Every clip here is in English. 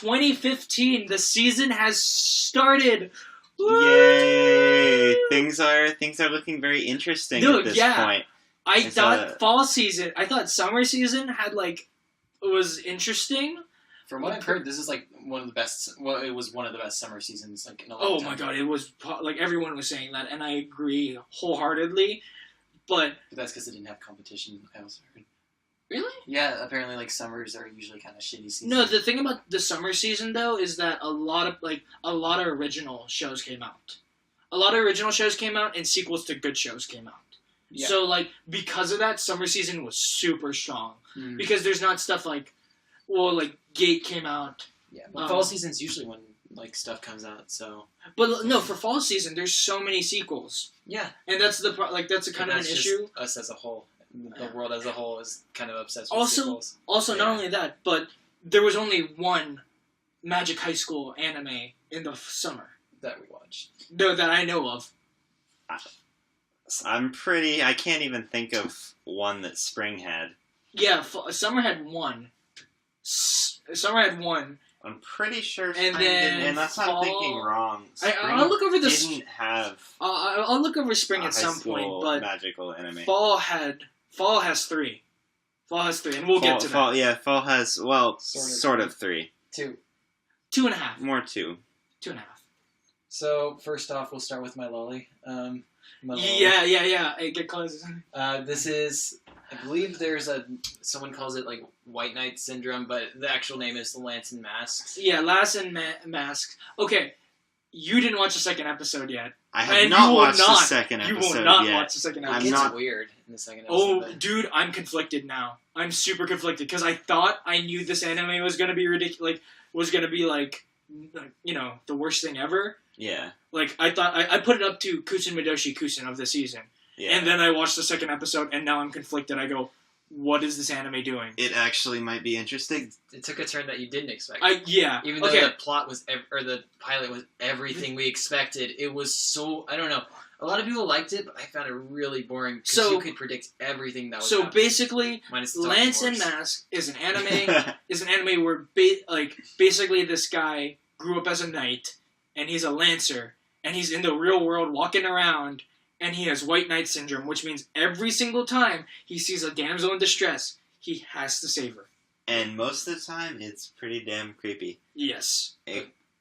2015. The season has started. Woo! Yay! Things are looking very interesting at this point. I thought summer season had was interesting. From what I've heard, this is one of the best. Well, it was one of the best summer seasons in a long time. Oh my god, it was everyone was saying that, and I agree wholeheartedly. But that's because it didn't have competition. I also heard. Really? Yeah, apparently summers are usually kind of shitty seasons. No, the thing about the summer season though is that a lot of original shows came out. A lot of original shows came out, and sequels to good shows came out. Yeah. So because of that, summer season was super strong because there's not stuff Gate came out. Yeah, but fall season's usually when stuff comes out. So, but no, for fall season there's so many sequels. Yeah, and that's that's a kind of an issue. Us as a whole, the world as a whole is kind of obsessed with sequels. Also, not only that, but there was only one Magic High School anime in the summer that we watched. No, that I know of. I can't even think of one that Spring had. Yeah, Summer had one. Summer had one. I'm pretty sure Spring didn't, unless I'm thinking wrong. I'll look over this. Didn't have. I'll look over Spring at some point, but magical anime. Fall has three. Fall has three, and we'll get to that. Yeah, Fall has sort of three. 2.5. More 2. 2.5. So first off, we'll start with my lolly. Yeah. Hey, get close. This is, I believe someone calls it White Knight Syndrome, but the actual name is the Lance and Masks. Yeah, Lance and Masks. Okay, you didn't watch the second episode yet. I have not watched the second episode yet. You will not watch the second episode. It gets weird in the second episode. Oh, dude, I'm conflicted now. I'm super conflicted because I thought I knew this anime was gonna be ridiculous. Was gonna be the worst thing ever. Yeah. I thought I put it up to Kusen Midoshi Kusen of the season. Yeah. And then I watched the second episode, and now I'm conflicted. I go, what is this anime doing? It actually might be interesting. It took a turn that you didn't expect. Even though the plot the pilot was everything we expected, it was so, I don't know. A lot of people liked it, but I found it really boring because you could predict everything that was happening. Basically, Lance and Mask is an anime where basically this guy grew up as a knight, and he's a lancer, and he's in the real world walking around, and he has White Knight Syndrome, which means every single time he sees a damsel in distress, he has to save her. And most of the time, it's pretty damn creepy. Yes.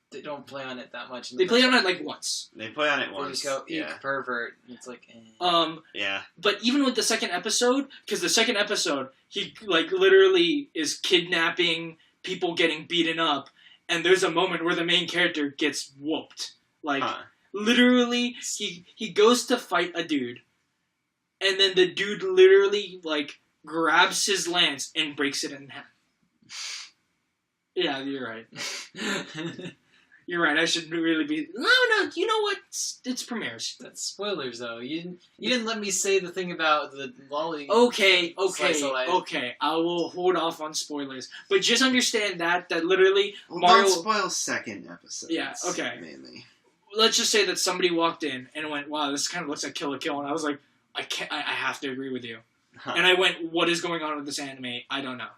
They don't play on it that much. They play on it once. They play on it once. They just go, eek, pervert. It's Yeah. But even with the second episode, because the second episode, he literally is kidnapping people, getting beaten up, and there's a moment where the main character gets whooped. Literally, he goes to fight a dude, and then the dude literally grabs his lance and breaks it in half. Yeah, you're right. You're right. I should really be. No. You know what? It's premieres. That's spoilers, though. You didn't let me say the thing about the lolly. Okay. I will hold off on spoilers, but just understand that literally Mario. Don't spoil second episodes. Yeah. Okay. Mainly. Let's just say that somebody walked in and went, "Wow, this kind of looks like Kill la Kill," and I was like, "I can't. I have to agree with you." Huh. And I went, "What is going on with this anime? I don't know."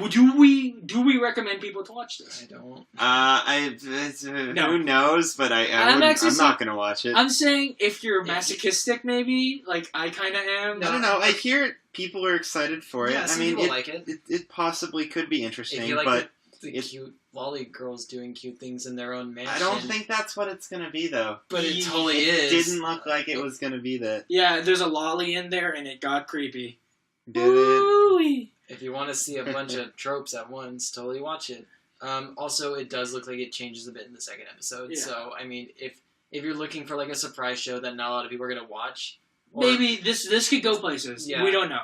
Do we recommend people to watch this? I don't. No. Who knows? But I'm not gonna watch it. I'm saying if you're masochistic, maybe I kind of am. I don't know. I hear people are excited for it. I mean, like it. It possibly could be interesting, if you like but the cute lolly girls doing cute things in their own mansion. I don't think that's what it's gonna be, though. But it totally is. It didn't look like it was gonna be that. Yeah, there's a lolly in there, and it got creepy. Did it? If you want to see a bunch of tropes at once, totally watch it. Also, it does look like it changes a bit in the second episode. Yeah. So, I mean, if you're looking for a surprise show that not a lot of people are going to watch, maybe this could go places. Yeah. We don't know.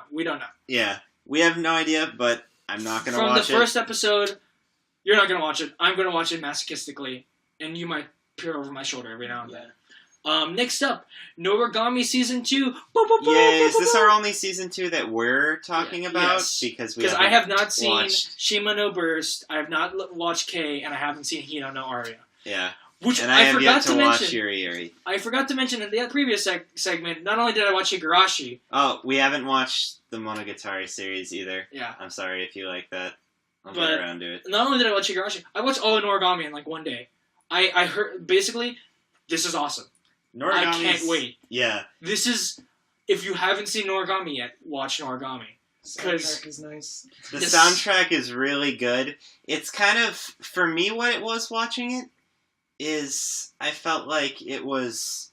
Yeah, we have no idea, but I'm not going to watch it. From the first episode, you're not going to watch it. I'm going to watch it masochistically, and you might peer over my shoulder every now and then. Next up, Noragami Season 2. Yay, is this our only Season 2 that we're talking about? Yes. Because I have not seen Shima no Burst, I have not watched K, and I haven't seen Hino no Aria. Yeah. Which and I have yet to watch Yuri Yuri. I forgot to mention in the previous segment, not only did I watch Higurashi. Oh, we haven't watched the Monogatari series either. Yeah. I'm sorry if you like that. I'll get around to it. Not only did I watch Higurashi, I watched all of Noragami in like one day. I heard, basically, this is awesome. I can't wait. Yeah. This is, if you haven't seen Noragami yet, watch Noragami. Soundtrack is nice. The soundtrack is really good. It's kind of, for me, what it was watching it is I felt like it was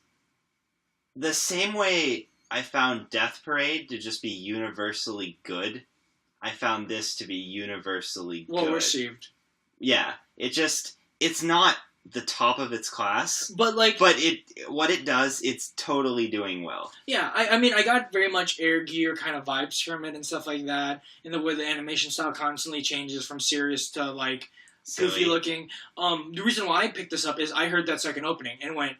the same way I found Death Parade to just be universally good. I found this to be universally good. Well received. Yeah. It's not the top of its class. But what it does, it's totally doing well. Yeah, I mean, I got very much Air Gear kind of vibes from it and stuff like that, and the way the animation style constantly changes from serious to, like, goofy looking. The reason why I picked this up is I heard that second opening and went,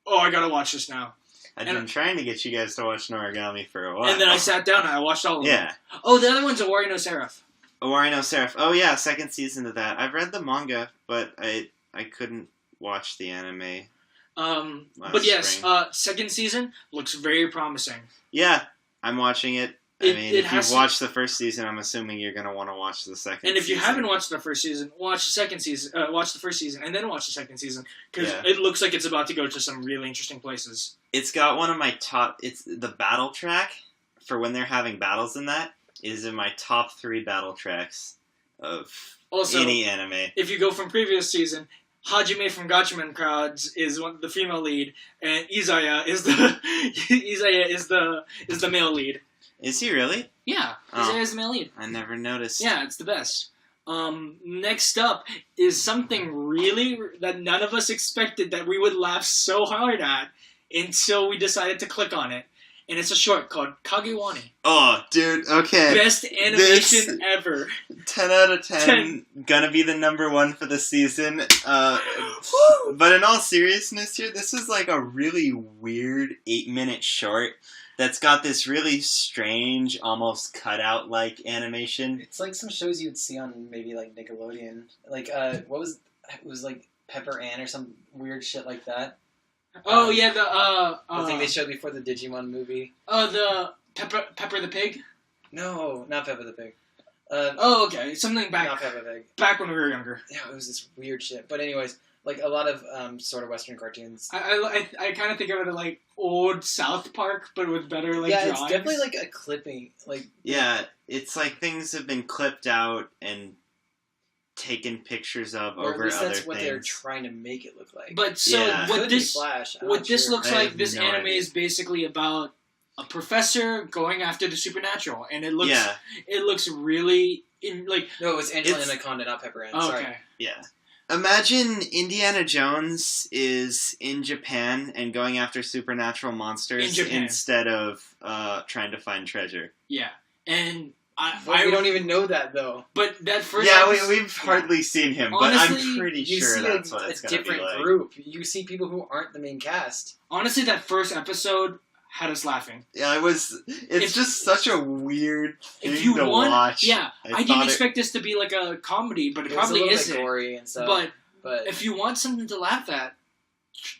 oh, I gotta watch this now. I've been trying to get you guys to watch Noragami for a while. And then I sat down and I watched all of them. Yeah. Oh, the other one's Owari no Seraph. Owari no Seraph. Oh, yeah, second season of that. I've read the manga, but I couldn't watch the anime. But yes, spring. Second season looks very promising. Yeah, I'm watching it. If you've watched the first season, I'm assuming you're going to want to watch the second season. And if you haven't watched the first season, watch the second season. Watch the first season, and then watch the second season. Because it looks like it's about to go to some really interesting places. It's got one of my top... It's the battle track, for when they're having battles in that, is in my top 3 battle tracks of any anime. If you go from previous season... Hajime from Gatchaman Crowds is the female lead, and Izaya is the male lead. Is he really? Yeah, Izaya is the male lead. I never noticed. Yeah, it's the best. Next up is something really that none of us expected that we would laugh so hard at until we decided to click on it. And it's a short called Kagewani. Oh, dude, okay. Best animation ever. 10 out of 10. Gonna be the number 1 for the season. But in all seriousness here, this is like a really weird 8-minute short that's got this really strange, almost cutout-like animation. It's like some shows you'd see on maybe like Nickelodeon. Like, it was like Pepper Ann or some weird shit like that. Oh yeah, the thing they showed before the Digimon movie. Oh, the Pepper the Pig. No, not Pepper the Pig. Okay, something back. Not Peppa Pig. Back when we were younger. Yeah, it was this weird shit. But anyways, like a lot of sort of Western cartoons. I kind of think of it like old South Park, but with better drawings. It's definitely like a clipping. Yeah, it's like things have been clipped out and taken pictures of or over at least other that's what things. they're trying to make it look like. But so what this looks like, this anime is basically about a professor going after the supernatural, and it looks really no, it's Angela Anaconda, not Pepper Ann. Sorry. Okay. Yeah. Imagine Indiana Jones is in Japan and going after supernatural monsters instead of trying to find treasure. Yeah, and we don't even know that though. But that first we've hardly seen him, honestly, but I'm pretty sure that's what it's going to be like. A different group. You see people who aren't the main cast. Honestly, that first episode had us laughing. Yeah, it's just such a weird thing to watch. Yeah, I didn't expect this to be like a comedy, but it probably isn't. Gory and stuff. But if you want something to laugh at,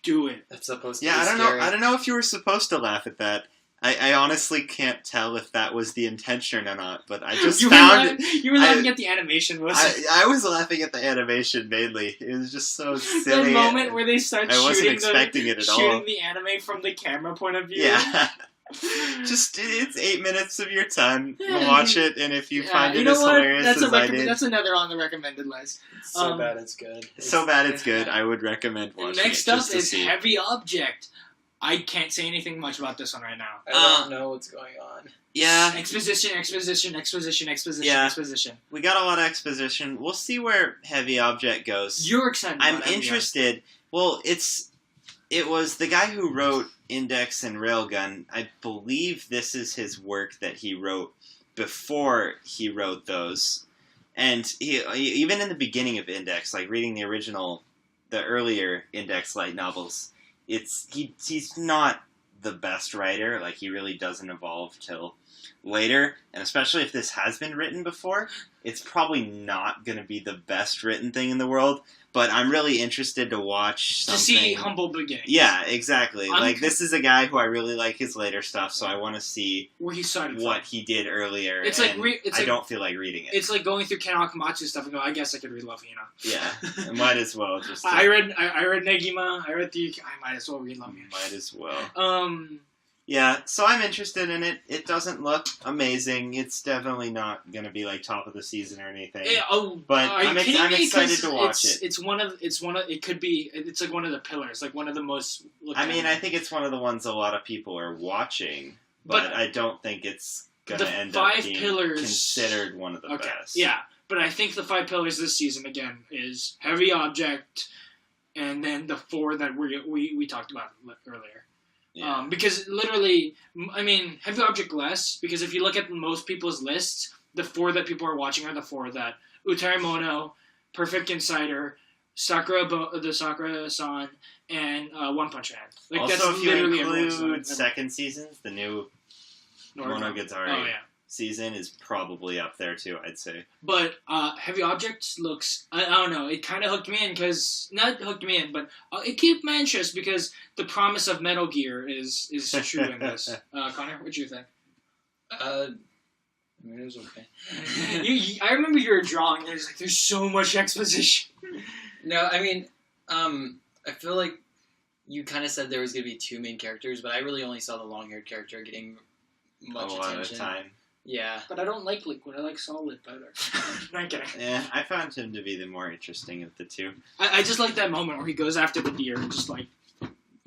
do it. That's supposed to be scary. I don't know if you were supposed to laugh at that. I honestly can't tell if that was the intention or not, but I just found it. You were laughing at the animation, wasn't I was laughing at the animation mainly. It was just so silly. The moment where they start shooting the anime from the camera point of view. Yeah. It's 8 minutes of your time. Watch it, and if you find it as hilarious as I did, that's another on the recommended list. It's so bad it's good. So bad it's good. I would recommend watching it. Next up is Heavy Object. I can't say anything much about this one right now. I don't know what's going on. Yeah. Exposition. Yeah. We got a lot of exposition. We'll see where Heavy Object goes. You're excited about I'm interested. Well, it was the guy who wrote Index and Railgun. I believe this is his work that he wrote before he wrote those. And he even in the beginning of Index, like reading the earlier Index light novels, he's not the best writer. Like, he really doesn't evolve till later, and especially if this has been written before. it's probably not going to be the best written thing in the world, but I'm really interested to watch something. To see humble beginnings. Yeah, exactly. This is a guy who I really like his later stuff, so I want to see where he started what he did earlier. It's I don't feel like reading it. It's like going through Ken Akamatsu stuff and go, I guess I could read Love Hina. Yeah, I might as well. I read Negima. I read I might as well read Love Hina. Might as well. Yeah, so I'm interested in it. It doesn't look amazing. It's definitely not going to be like top of the season or anything. But I'm excited to watch it. It's like one of the pillars, like one of the most. I think it's one of the ones a lot of people are watching, but I don't think it's going to end up being considered one of the best. Yeah, but I think the 5 pillars this season again is Heavy Object, and then the 4 that we talked about earlier. Yeah. Because literally, Heavy Object less, because if you look at most people's lists, the 4 that people are watching are the 4 that Utaremono, Perfect Insider, the Sakura-san, and One Punch Man. Like, also, that's if you literally include second seasons, the new Monogatari season is probably up there too, I'd say. But Heavy Object looks, I don't know, it kind of hooked me in but it kept my interest because the promise of Metal Gear is true in this. Connor, what do you think? It was okay. I remember you were drawing and there's so much exposition. No, I feel like you kind of said there was going to be 2 main characters, but I really only saw the long-haired character getting much attention. A lot of time. Yeah. But I don't like Liquid. I like Solid better. No, I'm kidding. Yeah, I found him to be the more interesting of the 2. I just like that moment where he goes after the deer and just,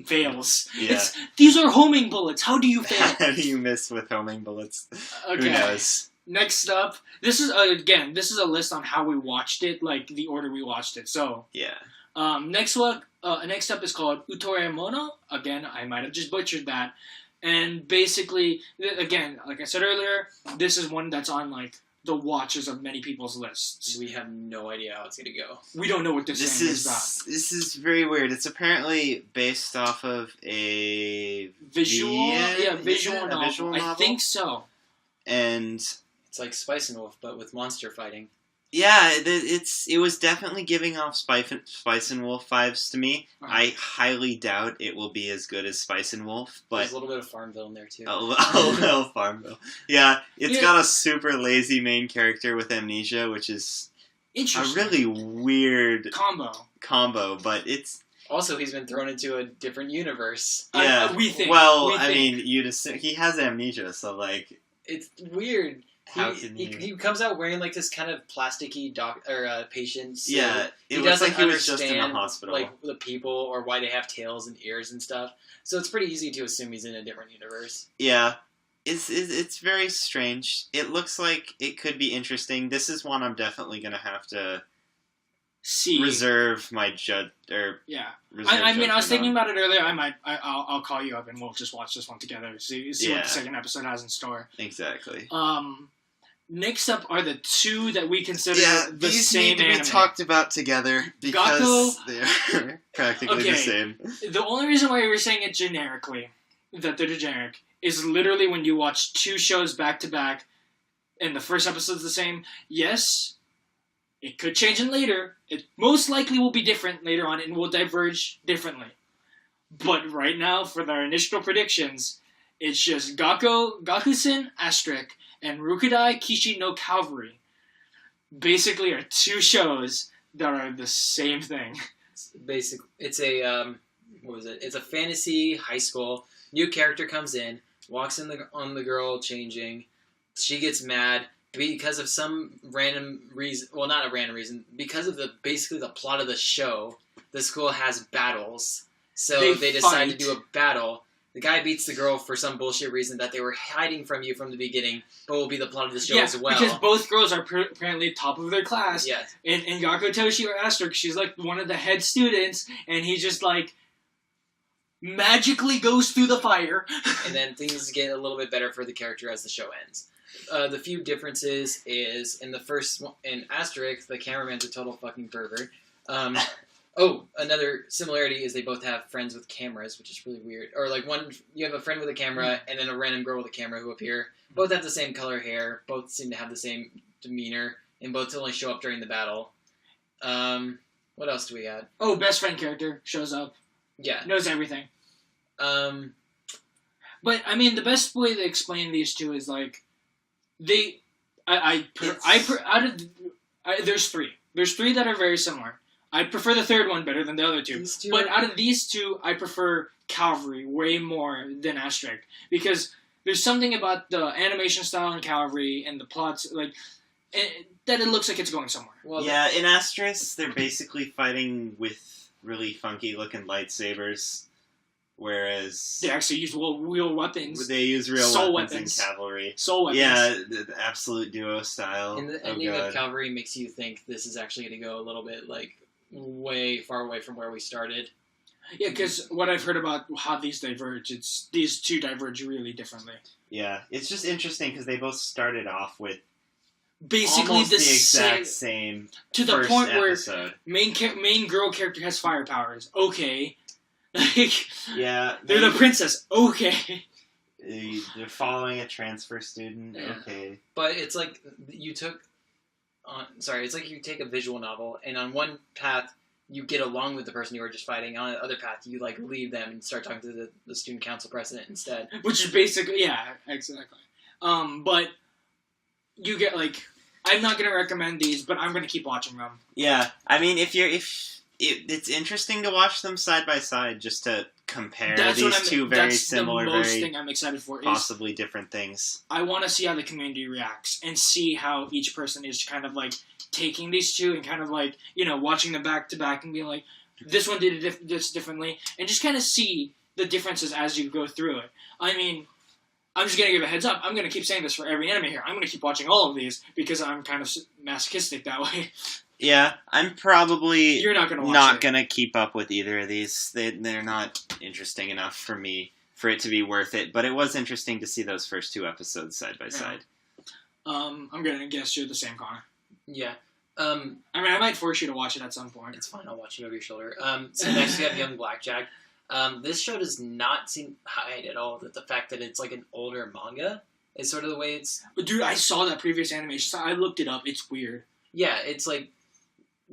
fails. Yeah. These are homing bullets. How do you fail? How do you miss with homing bullets? Okay. Who knows? Next up, this is a list on how we watched it, like the order we watched it. So yeah. Next up is called Utoremono. Again, I might have just butchered that. And basically, again, like I said earlier, this is one that's on the watches of many people's lists. We have no idea how it's going to go. We don't know what this is about. This is very weird. It's apparently based off of a visual novel. I think so. And it's like Spice and Wolf, but with monster fighting. Yeah, it was definitely giving off Spice and Wolf vibes to me. I highly doubt it will be as good as Spice and Wolf, but there's a little bit of Farmville in there too. A little Farmville. Yeah, it's got a super lazy main character with amnesia, which is a really weird combo, but it's also he's been thrown into a different universe. Yeah, we think. He has amnesia, so it's weird. He comes out wearing this kind of plasticky patient suit. Yeah, it looks like he was just in the hospital. The people or why they have tails and ears and stuff. So it's pretty easy to assume he's in a different universe. Yeah, it's very strange. It looks like it could be interesting. This is one I'm definitely gonna have to reserve my judge or yeah. I was thinking about it earlier. I'll call you up and we'll just watch this one together. See what the second episode has in store. Exactly. Next up are the 2 that we consider the these same need to be talked about together because they're practically the same. The only reason why we're saying it generically, that they're generic, is literally when you watch 2 shows back to back and the first episode's the same. Yes, it could change in later. It most likely will be different later on and will diverge differently. But right now, for their initial predictions, it's just Gakusen Asterisk and Rukudai Kishi no Cavalry. Basically are 2 shows that are the same thing. It's a It's a fantasy high school. New character comes in, walks in on the girl changing. She gets mad because of some random reason. Well, not a random reason. Because of basically the plot of the show, the school has battles. So they decide to do a battle. The guy beats the girl for some bullshit reason that they were hiding from you from the beginning, but will be the plot of the show as well. Because both girls are apparently top of their class. Yes. And Gakko Toshi or Asterisk, she's one of the head students, and he just magically goes through the fire. And then things get a little bit better for the character as the show ends. The few differences is in the first one, in Asterisk, the cameraman's a total fucking pervert. Another similarity is they both have friends with cameras, which is really weird. Or you have a friend with a camera and then a random girl with a camera who appear. Both have the same color hair. Both seem to have the same demeanor and both only show up during the battle. What else do we got? Oh, best friend character shows up. Yeah. Knows everything. But, I mean, the best way to explain these two is, like, there's three. There's three that are very similar. I prefer the third one better than the other two. But out of these two, I prefer Cavalry way more than Asterisk. Because there's something about the animation style in Cavalry and the plots, like, that it looks like it's going somewhere. Well, yeah, in Asterisk, they're basically fighting with really funky-looking lightsabers. Whereas they actually use real weapons. They use real weapons in Cavalry. Soul weapons. Yeah, the absolute duo style. And the ending of Cavalry makes you think this is actually going to go a little bit like way far away from where we started. Yeah, because what I've heard about how these diverge, these two diverge really differently. Yeah, it's just interesting because they both started off with basically almost the exact same to the point episode. Where main girl character has fire powers. Okay. Yeah, they're the princess. Okay, they're following a transfer student. Yeah. Okay, but it's like it's like you take a visual novel, and on one path you get along with the person you were just fighting. On the other path, you like leave them and start talking to the student council president instead. Which is basically exactly. But you get like, I'm not gonna recommend these, but I'm gonna keep watching them. Yeah, I mean, it's interesting to watch them side by side just to compare these two very similar, very thing I'm excited for possibly different things. I want to see how the community reacts and see how each person is kind of like taking these two and kind of like, watching them back to back and being like, this one did this differently, and just kind of see the differences as you go through it. I mean, I'm just going to give a heads up. I'm going to keep saying this for every anime here. I'm going to keep watching all of these because I'm kind of masochistic that way. Yeah, I'm probably You're not going to keep up with either of these. They're not interesting enough for me for it to be worth it, but it was interesting to see those first two episodes side by side. I'm going to guess you're the same, Connor. Yeah. I mean, I might force you to watch it at some point. It's fine, I'll watch it over your shoulder. So next we have Young Blackjack. This show does not seem hide at all that the fact that it's like an older manga is sort of the way it's... But dude, I saw that previous animation, so I looked it up. It's weird. Yeah, it's like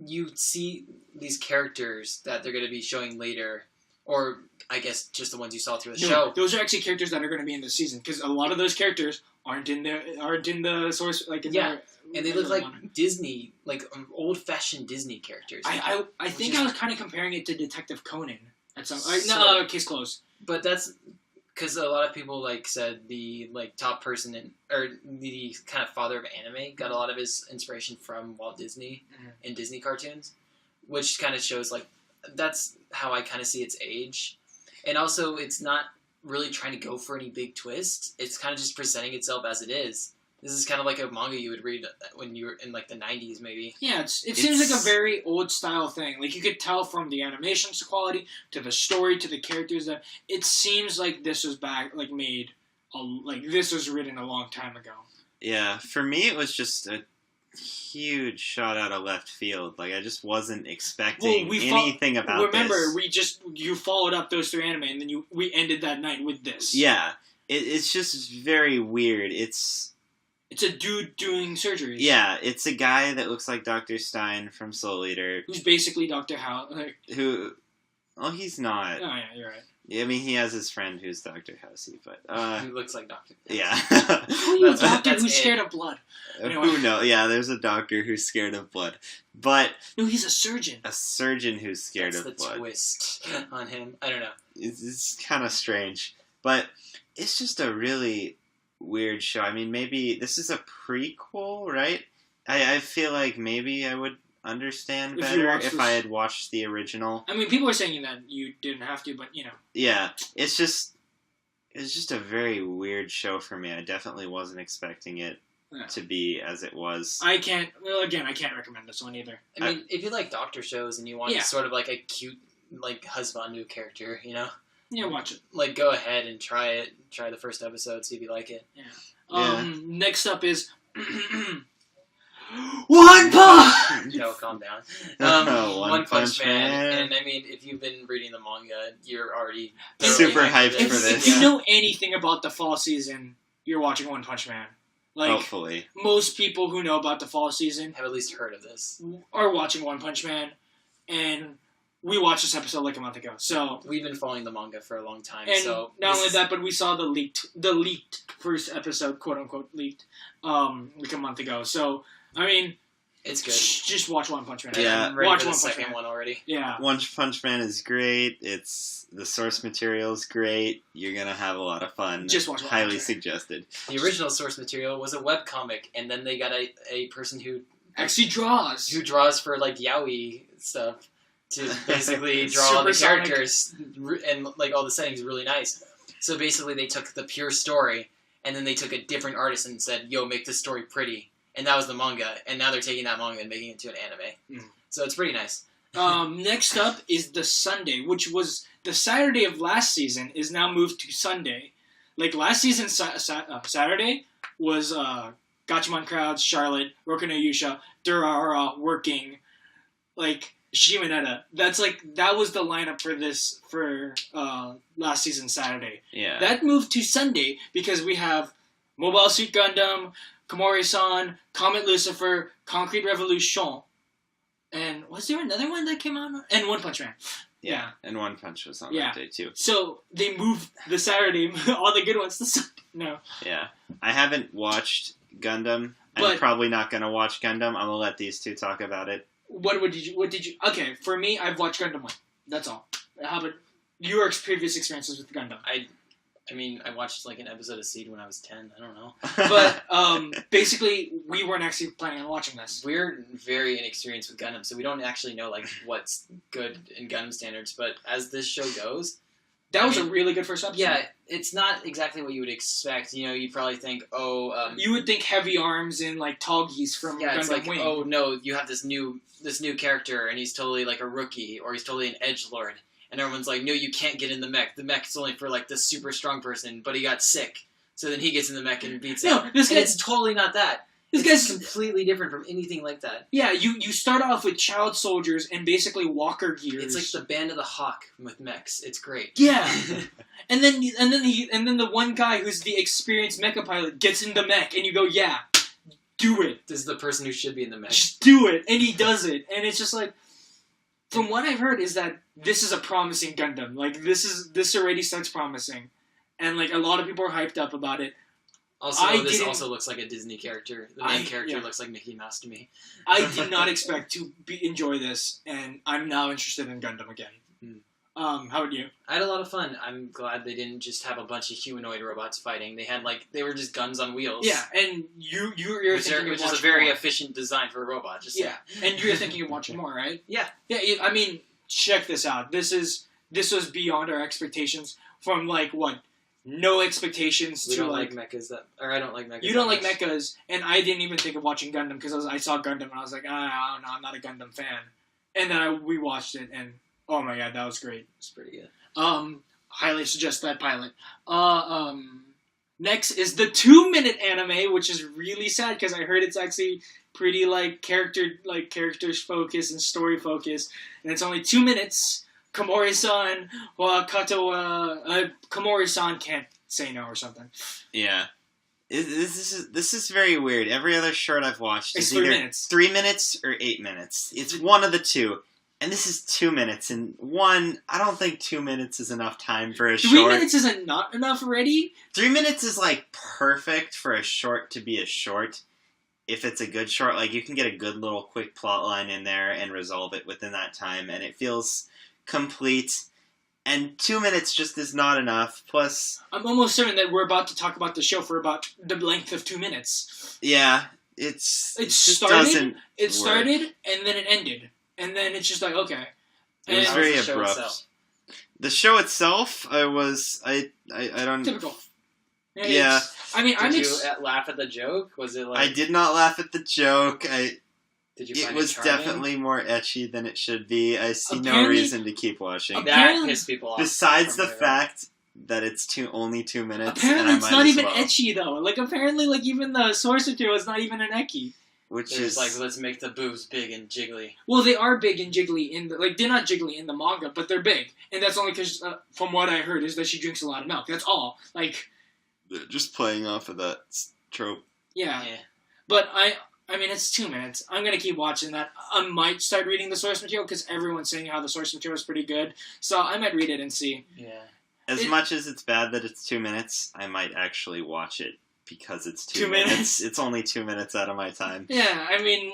you see these characters that they're going to be showing later, or I guess just the ones you saw through the show. Those are actually characters that are going to be in the season, because a lot of those characters aren't in the source. Like in and they look like Disney, like old-fashioned Disney characters. I think I was kind of comparing it to Detective Conan at some. Case closed. But that's because a lot of people said the top person or the kind of father of anime got a lot of his inspiration from Walt Disney and Disney cartoons, which kind of shows that's how I kind of see its age, and also it's not really trying to go for any big twist. It's kind of just presenting itself as it is. This is kind of like a manga you would read when you were in the 90s, maybe. Yeah, it seems like a very old style thing. Like you could tell from the animation's quality to the story to the characters that it seems like this was this was written a long time ago. Yeah, for me it was just a huge shot out of left field. I just wasn't expecting anything about this. Remember, you followed up those three anime and then we ended that night with this. Yeah, it's just very weird. It's a dude doing surgeries. Yeah, it's a guy that looks like Dr. Stein from Soul Eater. Who's basically Dr. House. Well, he's not. Oh, yeah, you're right. I mean, he has his friend who's Dr. Housey, but... He looks like Dr. Yeah. Who are you, a doctor who's scared of blood? Anyway. Who knows? Yeah, there's a doctor who's scared of blood. But... No, he's a surgeon. A surgeon who's scared of blood. That's the twist on him. I don't know. It's kind of strange. But it's just a really... weird show. I mean, maybe this is a prequel, right? I feel like maybe I would understand better if I had watched the original. I mean, people are saying that you didn't have to, but Yeah, it's just a very weird show for me. I definitely wasn't expecting it to be as it was. I can't recommend this one either. I mean, if you like doctor shows and you want sort of like a cute husband character, Yeah, watch it. Go ahead and try it. Try the first episode, see if you like it. Yeah. Next up is One Punch! No, calm down. One Punch Man. And I mean, if you've been reading the manga, you're already super hyped for this. If you know anything about the fall season, you're watching One Punch Man. Like, hopefully. Most people who know about the fall season have at least heard of this. Are watching One Punch Man, and we watched this episode like a month ago. So we've been following the manga for a long time. And so not only that, but we saw the leaked first episode, quote unquote leaked, like a month ago. So I mean, it's good. Just watch One Punch Man. Yeah, I'm ready watch for the One Punch second Man. one already. Yeah, One Punch Man is great. The source material is great. You're gonna have a lot of fun. Just watch One Highly Punch Man. suggested. The original source material was a webcomic, and then they got a person who actually draws for like yaoi stuff to basically draw all the Supersonic. characters and like all the settings really nice. So basically, they took the pure story, and then they took a different artist and said, "Yo, make this story pretty." And that was the manga, and now they're taking that manga and making it into an anime. So it's pretty nice. Next up is the Sunday, which was the Saturday of last season, is now moved to Sunday. Like last season, Saturday was Gatchaman Crowds, Charlotte, Roku no Yusha, Durara working, like Shimonetta. That was the lineup for last season Saturday. Yeah. That moved to Sunday because we have Mobile Suit Gundam, Komori-san, Comet Lucifer, Concrete Revolution, and was there another one that came out? And One Punch Man. Yeah. And One Punch was on that day too. So they moved the Saturday, all the good ones to Sunday. No. Yeah. I haven't watched Gundam. I'm probably not going to watch Gundam. I'm going to let these two talk about it. What did you... Okay, for me, I've watched Gundam 1. That's all. How about your previous experiences with Gundam? I mean, I watched like an episode of Seed when I was 10. I don't know. But basically, we weren't actually planning on watching this. We're very inexperienced with Gundam, so we don't actually know like what's good in Gundam standards. But as this show goes, that was a really good first episode. Yeah, it's not exactly what you would expect. You know, you'd probably think, you would think heavy arms and like Tallgeese from Gundam it's like, Wing. oh no, you have this new character and he's totally like a rookie or he's totally an edgelord. And everyone's like, no, you can't get in the mech. The mech is only for, like, this super strong person, but he got sick. So then he gets in the mech and beats him. It's totally not that. This guy's completely different from anything like that. Yeah, you start off with child soldiers and basically walker gears. It's like the Band of the Hawk with mechs. It's great. Yeah. and then the one guy who's the experienced mecha pilot gets in the mech and you go, yeah, do it. This is the person who should be in the mech. Just do it. And he does it. And it's just like, from what I've heard is that this is a promising Gundam. Like, this already starts promising. And, like, a lot of people are hyped up about it. Also, this also looks like a Disney character. The main character looks like Mickey Mouse to me. I did not expect to enjoy this, and I'm now interested in Gundam again. How about you? I had a lot of fun. I'm glad they didn't just have a bunch of humanoid robots fighting. They were just guns on wheels. Yeah, and you're thinking which is a very efficient design for a robot. And you're thinking of watching more, right? Yeah. Yeah. I mean, check this out. This was beyond our expectations. From like what? No expectations we to don't like mechas I don't like mechas. You don't like mechas, and I didn't even think of watching Gundam because I saw Gundam and I was like, no, I'm not a Gundam fan. And then we watched it and. Oh my god, that was great. It's pretty good. Highly suggest that pilot. Next is the 2-minute anime, which is really sad because I heard it's actually pretty characters focused and story focused, and it's only 2 minutes. Komori-san, Komori-san can't say no or something. Yeah. This is very weird. Every other short I've watched is 3 either minutes. 3 minutes or 8 minutes. It's one of the two. And this is 2 minutes, and I don't think 2 minutes is enough time for a short. 3 minutes isn't not enough already? 3 minutes is, like, perfect for a short to be a short. If it's a good short, like, you can get a good little quick plot line in there and resolve it within that time, and it feels complete. And 2 minutes just is not enough, plus... I'm almost certain that we're about to talk about the show for about the length of 2 minutes. Yeah, it started, and then it ended. And then it's just like, okay. It was very abrupt. The show itself, I don't... Typical. Yeah. I mean, Did you laugh at the joke? Was it like... I did not laugh at the joke. Did you find it was charming? Definitely more ecchi than it should be. I see no reason to keep watching. That pissed people off. Besides the fact that it's only 2 minutes. Apparently it's not even ecchi, though. Like, apparently, like, even the source material is not even an ecchi. Which is like, let's make the boobs big and jiggly. Well, they are big and jiggly in the... Like, they're not jiggly in the manga, but they're big. And that's only because, from what I heard, is that she drinks a lot of milk. That's all. Like... They're just playing off of that trope. Yeah. But I mean, it's 2 minutes. I'm going to keep watching that. I might start reading the source material because everyone's saying how the source material is pretty good. So I might read it and see. Yeah. As much as it's bad that it's 2 minutes, I might actually watch it because it's 2 minutes. It's only 2 minutes out of my time. Yeah, I mean,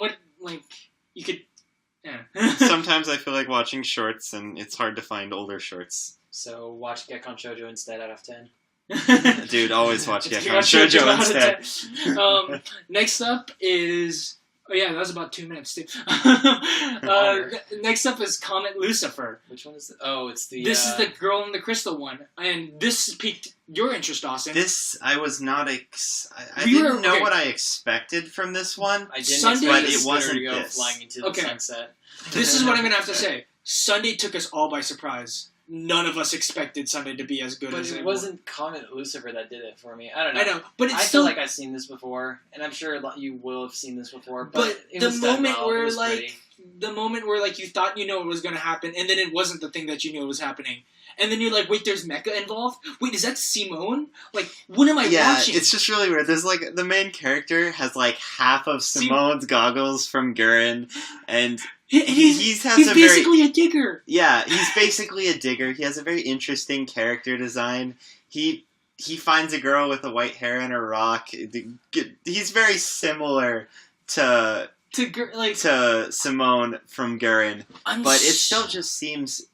you could... Yeah. Sometimes I feel like watching shorts, and it's hard to find older shorts. So watch Gekon Shoujo instead out of 10. Dude, always watch Gekon Shoujo instead. Next up is... Oh yeah, that was about 2 minutes too. Next up is Comet Lucifer. Which one is it? Oh, it's the... This is the girl in the crystal one. And this piqued your interest, Austin. This, I was not... I didn't know what I expected from this one. I didn't expect but it wasn't this. Flying into the sunset. This is what I'm going to have to say. Sunday took us all by surprise. None of us expected Sunday to be as good as it was. But it wasn't Comet Lucifer that did it for me. I don't know. I know, but I feel like I've seen this before, and I'm sure you will have seen this before. But the moment where you thought you know what was going to happen, and then it wasn't the thing that you knew was happening, and then you're like, wait, there's mecha involved. Wait, is that Simone? Like, what am I watching? Yeah, it's just really weird. There's the main character has half of Simone's goggles from Gurren, and. He's basically a digger. Yeah, he's basically a digger. He has a very interesting character design. He finds a girl with a white hair and a rock. He's very similar to Simone from Gurren, but it still just seems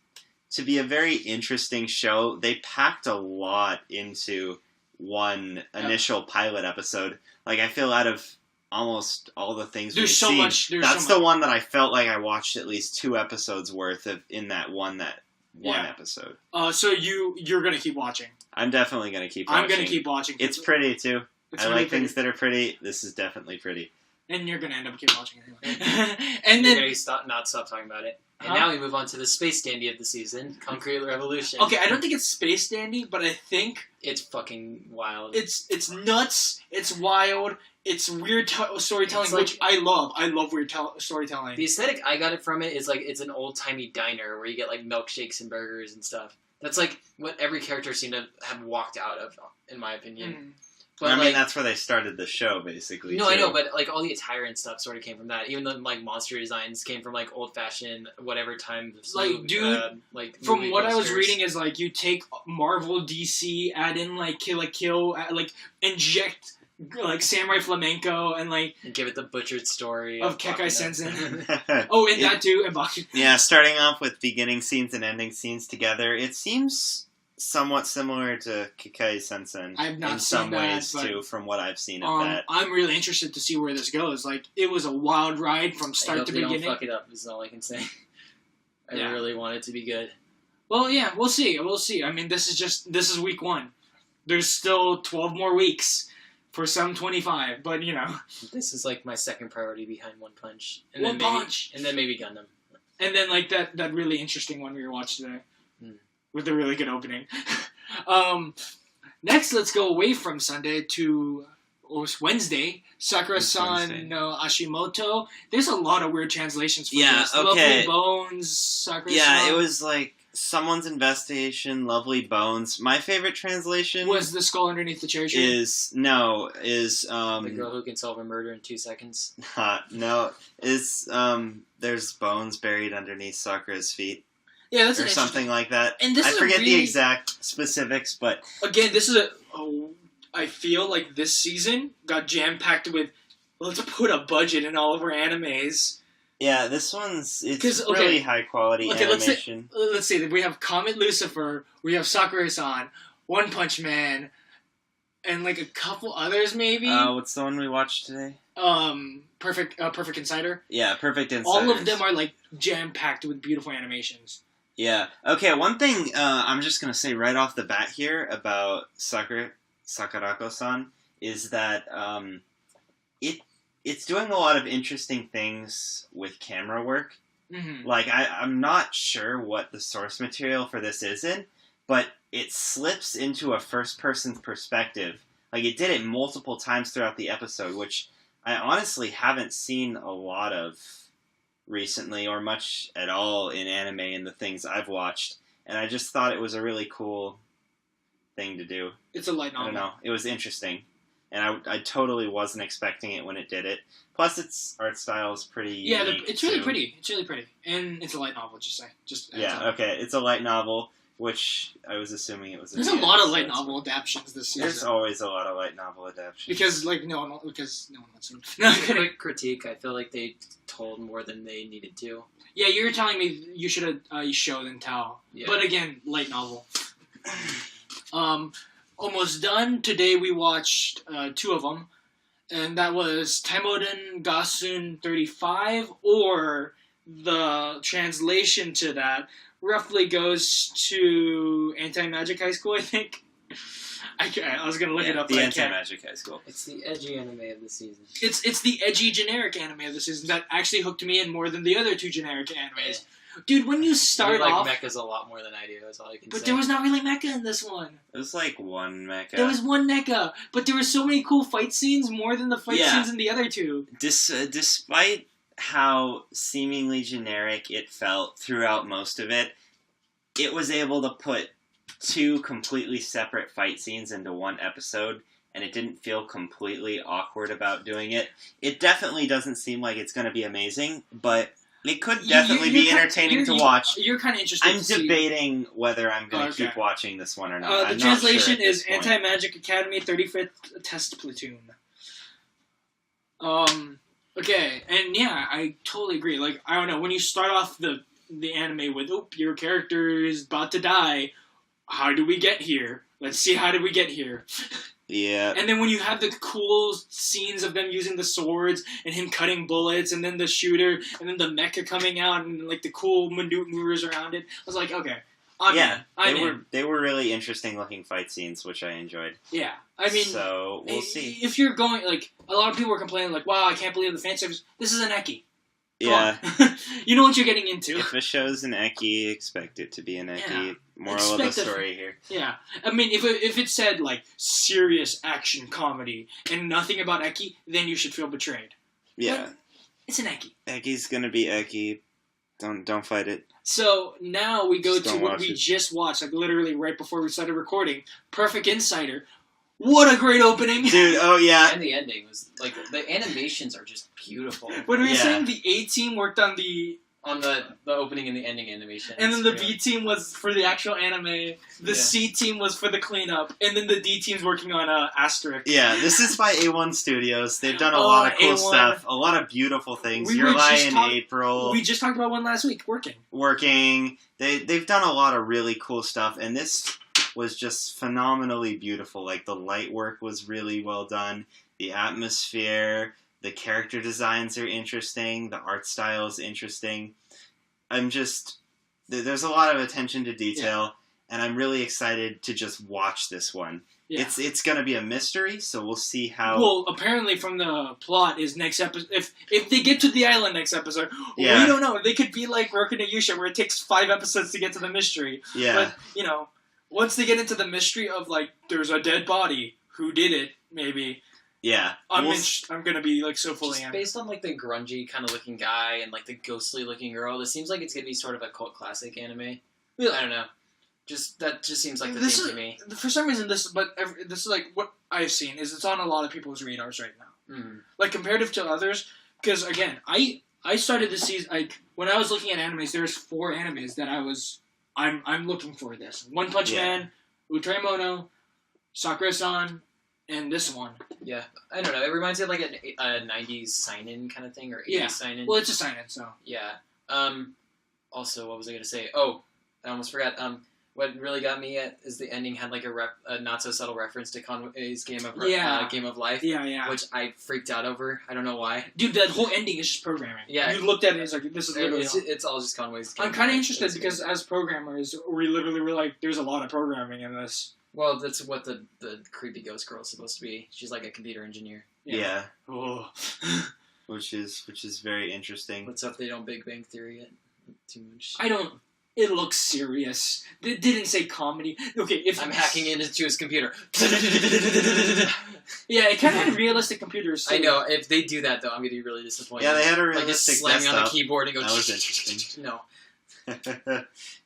to be a very interesting show. They packed a lot into one initial pilot episode. I feel out of almost all the things we've seen. That's the one that I felt like I watched at least 2 episodes worth of in that one episode. So you're gonna keep watching. I'm definitely gonna keep watching. I'm gonna keep watching. It's pretty too. I like things that are pretty. This is definitely pretty. And you're gonna end up keep watching anyway. And then you're gonna not stop talking about it. And now we move on to the space dandy of the season, Concrete Revolution. Okay, I don't think it's space dandy, but I think it's fucking wild. It's nuts. It's wild. It's weird storytelling, which I love. I love weird storytelling. The aesthetic I got it from it is it's an old-timey diner where you get milkshakes and burgers and stuff. That's what every character seemed to have walked out of, in my opinion. Mm. But I mean, that's where they started the show, basically. No, too. I know, but all the attire and stuff sort of came from that. Even the monster designs came from old-fashioned whatever time. From what I was reading is you take Marvel, DC, add in Kill la Kill, inject Samurai Flamenco and give it the butchered story of Kekai Sensen. That too. Yeah, starting off with beginning scenes and ending scenes together. It seems somewhat similar to Kekai Sensen in some ways too, from what I've seen of that. I'm really interested to see where this goes. It was a wild ride from start to beginning. Don't fuck it up is all I can say. I really want it to be good. Well, yeah, we'll see. We'll see. I mean, this is week 1. There's still 12 more weeks. For some 25, but this is my second priority behind One Punch, and then maybe Gundam, and then that really interesting one we watched today, with a really good opening. Next, let's go away from Sunday to Wednesday. Sakura-san no Ashimoto. There's a lot of weird translations for this. Okay. Lovely Bones, Sakura-san. Yeah, it was Someone's Investigation, Lovely Bones. My favorite translation was The Skull Underneath the Cherry Tree. Is the girl who can solve a murder in 2 seconds. There's bones buried underneath Sakura's feet. Yeah, that's or something like that. And this I forget the exact specifics, but again, this is I feel like this season got jam packed with. Let's put a budget in all of our animes. Yeah, this one's really high quality animation. Let's see. We have Comet Lucifer, we have Sakura-san, One Punch Man, and a couple others maybe. What's the one we watched today? Perfect Insider. Yeah, Perfect Insider. All of them are jam packed with beautiful animations. Yeah. Okay. One thing I'm just gonna say right off the bat here about Sakurako-san is that it's doing a lot of interesting things with camera work. Mm-hmm. I'm not sure what the source material for this is in, but it slips into a first-person perspective. It did it multiple times throughout the episode, which I honestly haven't seen a lot of recently, or much at all in anime in the things I've watched. And I just thought it was a really cool thing to do. It's a light novel. I don't know. It was interesting. and I totally wasn't expecting it when it did it. Plus, its art style is pretty unique, it's really pretty. It's really pretty. And it's a light novel, just say. Okay. It's a light novel, which I was assuming it was. There's a lot of light novel adaptations this season. There's always a lot of light novel adaptations. Because no one wants to. Quick critique, I feel like they told more than they needed to. Yeah, you were telling me you should have show than tell. Yeah. But again, light novel. Almost done. Today we watched 2 of them. And that was Taimoden Gasun 35, or the translation to that roughly goes to Anti-Magic High School, I think. I was going to look it up. The Anti-Magic High School. It's the edgy anime of the season. It's the edgy generic anime of the season that actually hooked me in more than the other 2 generic animes. Dude, when you start off... mechas a lot more than I do, that's all I can say. But there was not really mecha in this one. It was like one mecha. There was one mecha, but there were so many cool fight scenes, more than the fight scenes in the other 2. Despite how seemingly generic it felt throughout most of it, it was able to put 2 completely separate fight scenes into one episode, and it didn't feel completely awkward about doing it. It definitely doesn't seem like it's going to be amazing, but... It could definitely be entertaining to watch. You're kind of interested. I'm debating whether I'm going to keep watching this one or not. The translation is Anti-Magic Academy 35th Test Platoon. Okay, and yeah, I totally agree. Like, I don't know, when you start off the anime with, your character is about to die, how do we get here? Let's see, how did we get here? Yeah. And then when you have the cool scenes of them using the swords and him cutting bullets and then the shooter and then the mecha coming out and like the cool maneuvers around it, I was like, okay, I'm in. They were really interesting looking fight scenes, which I enjoyed. Yeah. I mean, so we'll see. If you're going, like, a lot of people were complaining, like, wow, I can't believe the fan service. This is an ecchi. Yeah. You know what you're getting into. If a show's an ecchi, expect it to be an ecchi. Yeah. Moral of the story here. Yeah. I mean, if it said, like, serious action comedy and nothing about ecchi, then you should feel betrayed. Yeah. But it's an ecchi. Ecchi's gonna be ecchi. Don't fight it. So now we go to what we just watched, like literally right before we started recording. Perfect Insider. What a great opening! Dude, oh yeah. And the ending was, like, the animations are just beautiful. When we were saying the A team worked on the opening and the ending animation. And then the B team was for the actual anime, the C team was for the cleanup, and then the D team's working on Asterisk. Yeah, this is by A1 Studios. They've done a lot of cool stuff, a lot of beautiful things. Your Lie in April. We just talked about one last week, Working. They've done a lot of really cool stuff, and this was just phenomenally beautiful. Like, the light work was really well done, the atmosphere, the character designs are interesting, the art style is interesting. There's a lot of attention to detail, and I'm really excited to just watch this one. Yeah. It's going to be a mystery, so we'll see how... Well, apparently from the plot is next episode... If they get to the island next episode, we don't know. They could be like Roku no Yusha, where it takes 5 episodes to get to the mystery. Yeah. But, once they get into the mystery of, like, there's a dead body, who did it, maybe... Yeah. I'm going to be, like, so fully in. Based on, like, the grungy kind of looking guy and, like, the ghostly looking girl, this seems like it's going to be sort of a cult classic anime. Really? I don't know. That just seems like the thing to me. For some reason, this is, like, what I've seen, is it's on a lot of people's radars right now. Mm. Like, comparative to others, because, again, I started this season, when I was looking at animes, there's 4 animes that I'm looking for this. One Punch Man, Ultramono, Sakura-san, and this one. Yeah, I don't know. It reminds me of like a 90s sign-in kind of thing, or 80s sign-in. Well, it's a sign-in, so. Yeah. Also, what was I going to say? Oh, I almost forgot. What really got me is the ending had like a not so subtle reference to Conway's Game of Life. Yeah. Which I freaked out over. I don't know why. Dude, that whole ending is just programming. Yeah. You looked at it and it's like, this is literally... It's all just Conway's Game I'm kind of interested because as programmers, we literally were like, there's a lot of programming in this. Well, that's what the creepy ghost girl is supposed to be. She's like a computer engineer. Yeah. Oh. which is very interesting. Let's hope they don't Big Bang Theory it too much. It looks serious. It didn't say comedy. Okay, if I'm hacking into his computer. Yeah, it kind of had realistic computers. So. I know. If they do that, though, I'm gonna be really disappointed. Yeah, they had a realistic like just slamming desktop. on the keyboard and go. That was interesting. No.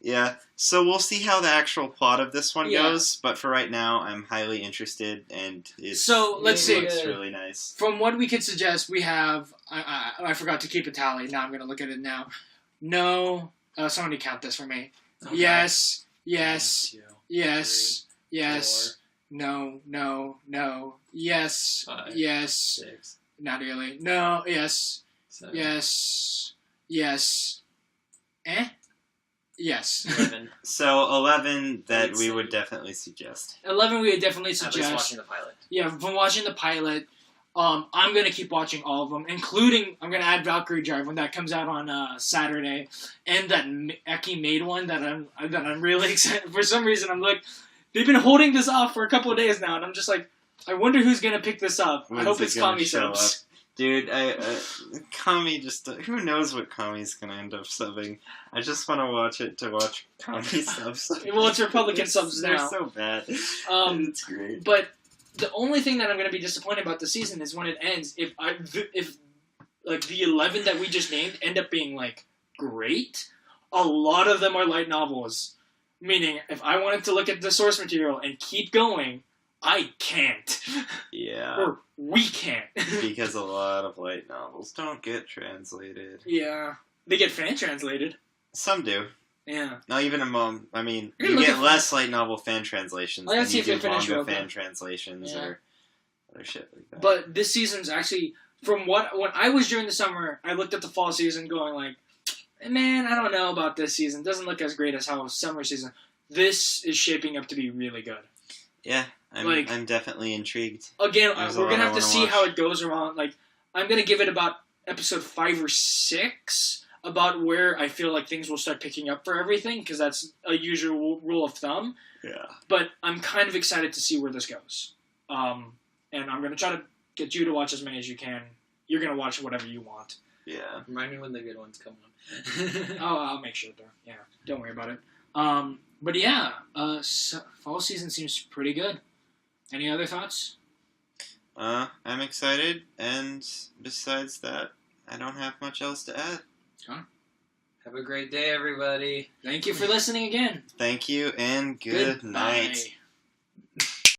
Yeah, so we'll see how the actual plot of this one goes, but for right now, I'm highly interested, and it looks really nice. From what we could suggest, we have... I forgot to keep a tally. Now I'm going to look at it now. No... somebody count this for me. Okay. Yes. 1, 2, yes. 3, yes. 4. No. Yes. 5, yes. 6. Not really. No. Yes. 7. Yes. Yes. 11. So 11 that we would definitely suggest. 11 we would definitely suggest. At least watching the pilot. Yeah, from watching the pilot, I'm going to keep watching all of them, including, I'm going to add Valkyrie Drive when that comes out on Saturday, and that Eki made one that I'm really excited. For some reason, I'm like, they've been holding this off for a couple of days now, and I'm just like, I wonder who's going to pick this up. I hope it's Kami subs. Dude, Kami just... Who knows what Kami's gonna end up subbing? I just want to watch it to watch Kami subs. Well, it's Republican subs now. They're so bad. It's great. But the only thing that I'm gonna be disappointed about the season is when it ends. If like the 11 that we just named end up being like great, a lot of them are light novels. Meaning, if I wanted to look at the source material and keep going, I can't. Yeah. Or we can't. Because a lot of light novels don't get translated. Yeah. They get fan translated. Some do. Yeah. Not even I mean, you get less light novel fan translations than you do manga fan translations or other shit like that. But this season's actually, when I was during the summer, I looked at the fall season going like, man, I don't know about this season. It doesn't look as great as how summer season. This is shaping up to be really good. Yeah, I'm definitely intrigued. Again, we're going to have to see how it goes around. Like, I'm going to give it about episode 5 or 6, about where I feel like things will start picking up for everything, because that's a usual rule of thumb. Yeah. But I'm kind of excited to see where this goes. And I'm going to try to get you to watch as many as you can. You're going to watch whatever you want. Yeah. Remind me when the good ones come on. I'll make sure they're... Yeah, don't worry about it. But yeah, fall season seems pretty good. Any other thoughts? I'm excited, and besides that, I don't have much else to add. Huh? Have a great day, everybody. Thank you for listening again. Thank you, and good night.